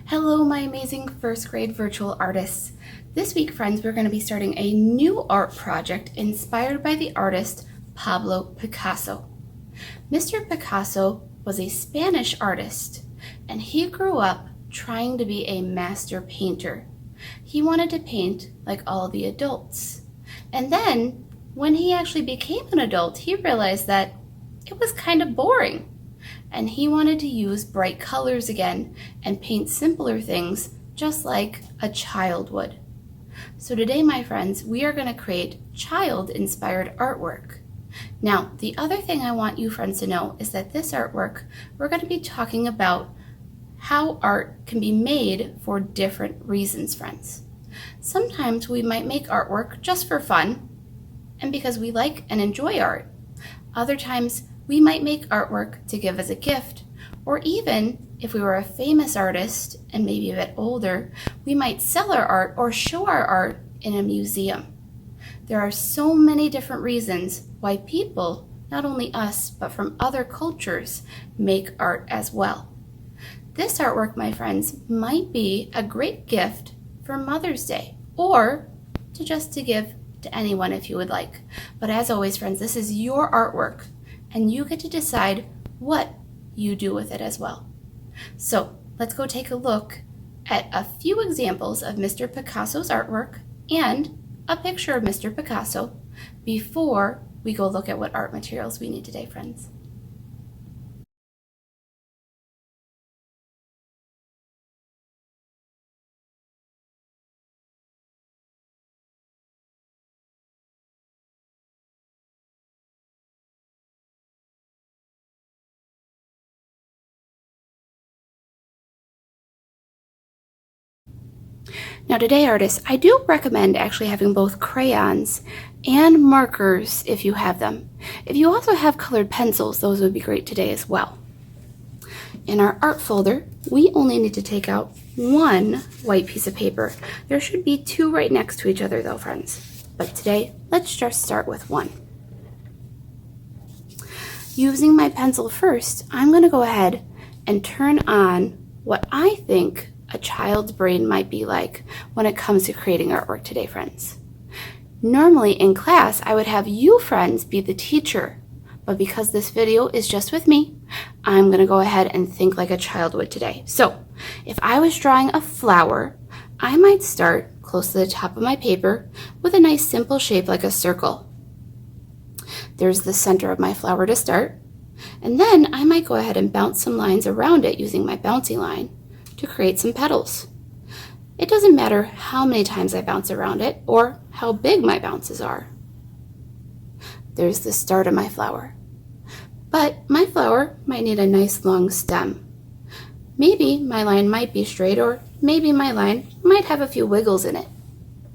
Hello, my amazing first grade virtual artists. This week, friends, we're going to be starting a new art project inspired by the artist Pablo Picasso. Mr. Picasso was a Spanish artist, and he grew up trying to be a master painter. He wanted to paint like all the adults. And then, when he actually became an adult, he realized that it was kind of boring. And he wanted to use bright colors again and paint simpler things just like a child would. So today, my friends, we are going to create child-inspired artwork. Now, the other thing I want you friends to know is that this artwork, we're going to be talking about how art can be made for different reasons, friends. Sometimes we might make artwork just for fun and because we like and enjoy art. Other times, we might make artwork to give as a gift, or even if we were a famous artist and maybe a bit older, we might sell our art or show our art in a museum. There are so many different reasons why people, not only us, but from other cultures, make art as well. This artwork, my friends, might be a great gift for Mother's Day, or to give to anyone if you would like. But as always, friends, this is your artwork, and you get to decide what you do with it as well. So let's go take a look at a few examples of Mr. Picasso's artwork and a picture of Mr. Picasso before we go look at what art materials we need today, friends. Now today, artists, I do recommend actually having both crayons and markers if you have them. If you also have colored pencils, those would be great today as well. In our art folder, we only need to take out one white piece of paper. There should be two right next to each other though, friends. But today, let's just start with one. Using my pencil first, I'm going to go ahead and turn on what I think a child's brain might be like when it comes to creating artwork today, friends. Normally in class, I would have you friends be the teacher, but because this video is just with me, I'm going to go ahead and think like a child would today. So if I was drawing a flower, I might start close to the top of my paper with a nice simple shape like a circle. There's the center of my flower to start, and then I might go ahead and bounce some lines around it using my bouncy line to create some petals. It doesn't matter how many times I bounce around it or how big my bounces are. There's the start of my flower. But my flower might need a nice long stem. Maybe my line might be straight, or maybe my line might have a few wiggles in it.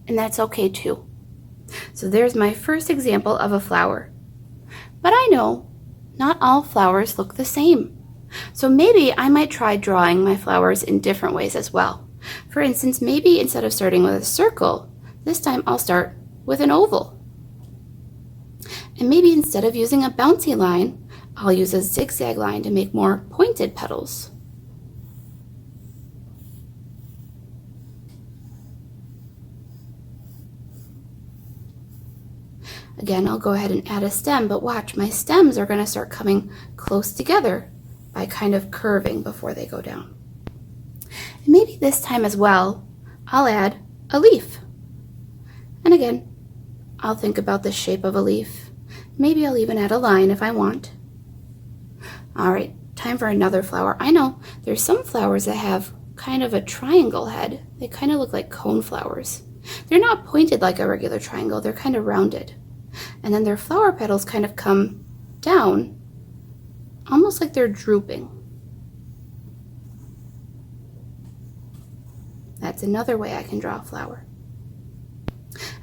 And that's okay too. So there's my first example of a flower. But I know not all flowers look the same. So maybe I might try drawing my flowers in different ways as well. For instance, maybe instead of starting with a circle, this time I'll start with an oval. And maybe instead of using a bouncy line, I'll use a zigzag line to make more pointed petals. Again, I'll go ahead and add a stem, but watch, my stems are going to start coming close together by kind of curving before they go down. And maybe this time as well, I'll add a leaf. And again, I'll think about the shape of a leaf. Maybe I'll even add a line if I want. All right, time for another flower. I know there's some flowers that have kind of a triangle head. They kind of look like cone flowers. They're not pointed like a regular triangle, they're kind of rounded. And then their flower petals kind of come down almost like they're drooping. That's another way I can draw a flower.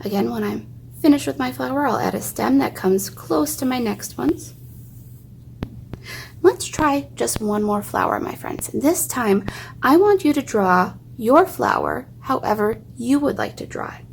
Again, when I'm finished with my flower, I'll add a stem that comes close to my next ones. Let's try just one more flower, my friends. And this time, I want you to draw your flower however you would like to draw it.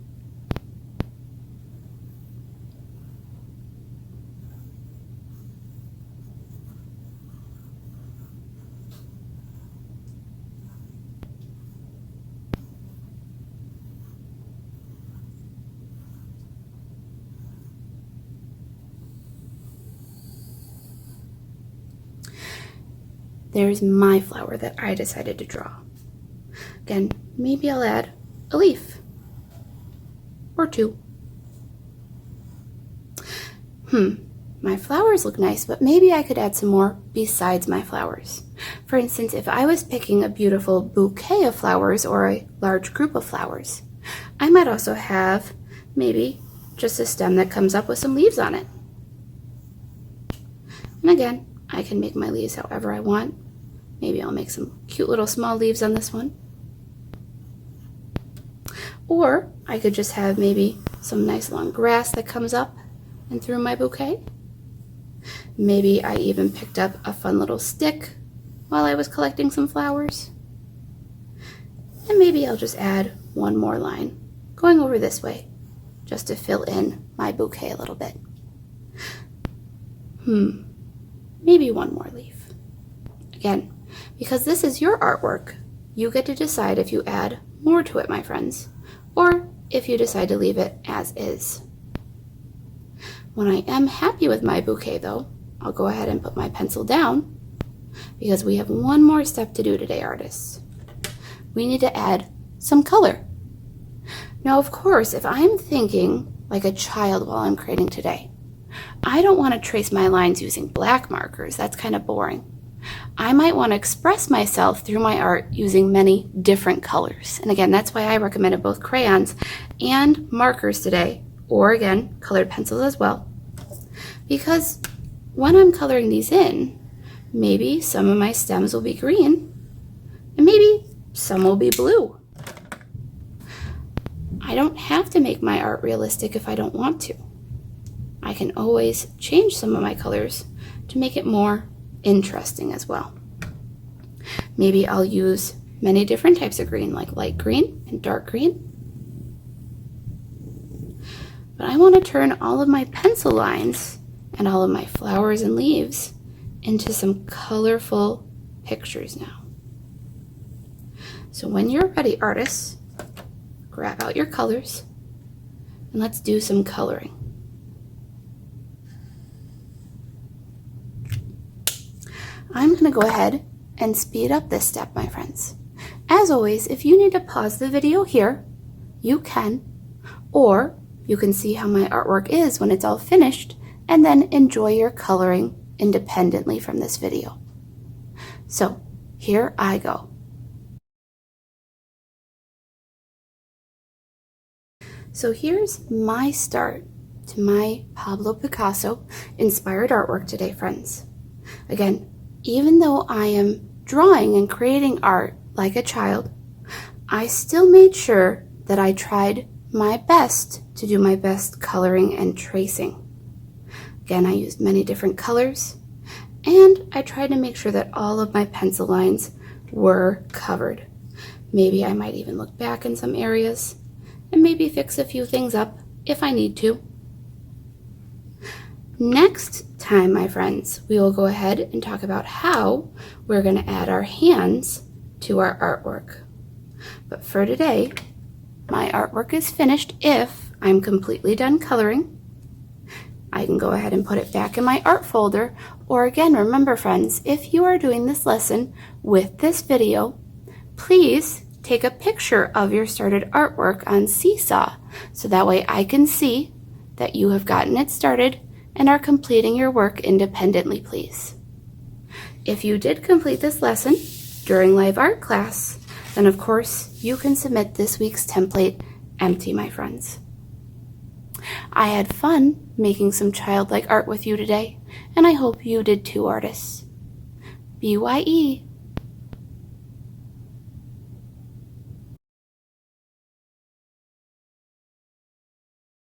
there's my flower that I decided to draw. Again, maybe I'll add a leaf or two. My flowers look nice, but maybe I could add some more besides my flowers. For instance, if I was picking a beautiful bouquet of flowers or a large group of flowers, I might also have maybe just a stem that comes up with some leaves on it. And again, I can make my leaves however I want. Maybe I'll make some cute little small leaves on this one. Or I could just have maybe some nice long grass that comes up and through my bouquet. Maybe I even picked up a fun little stick while I was collecting some flowers. And maybe I'll just add one more line going over this way just to fill in my bouquet a little bit. Maybe one more leaf. Again, because this is your artwork, you get to decide if you add more to it, my friends, or if you decide to leave it as is. When I am happy with my bouquet though, I'll go ahead and put my pencil down because we have one more step to do today, artists. We need to add some color. Now, of course, if I'm thinking like a child while I'm creating today, I don't want to trace my lines using black markers. That's kind of boring. I might want to express myself through my art using many different colors. And again, that's why I recommended both crayons and markers today, or again, colored pencils as well. Because when I'm coloring these in, maybe some of my stems will be green, and maybe some will be blue. I don't have to make my art realistic if I don't want to. I can always change some of my colors to make it more interesting as well. Maybe I'll use many different types of green, like light green and dark green. But I want to turn all of my pencil lines and all of my flowers and leaves into some colorful pictures now. So when you're ready, artists, grab out your colors and let's do some coloring. I'm going to go ahead and speed up this step, my friends. As always, if you need to pause the video here, you can, or you can see how my artwork is when it's all finished and then enjoy your coloring independently from this video. So here I go. So here's my start to my Pablo Picasso inspired artwork today, friends. Again, even though I am drawing and creating art like a child, I still made sure that I tried my best to do my best coloring and tracing. Again, I used many different colors, and I tried to make sure that all of my pencil lines were covered. Maybe I might even look back in some areas, and maybe fix a few things up if I need to. Next time, my friends, we will go ahead and talk about how we're going to add our hands to our artwork. But for today, my artwork is finished. If I'm completely done coloring, I can go ahead and put it back in my art folder. Or again, remember, friends, if you are doing this lesson with this video, please take a picture of your started artwork on Seesaw so that way I can see that you have gotten it started and are completing your work independently, please. If you did complete this lesson during live art class, then of course you can submit this week's template empty, my friends. I had fun making some childlike art with you today, and I hope you did too, artists. BYE.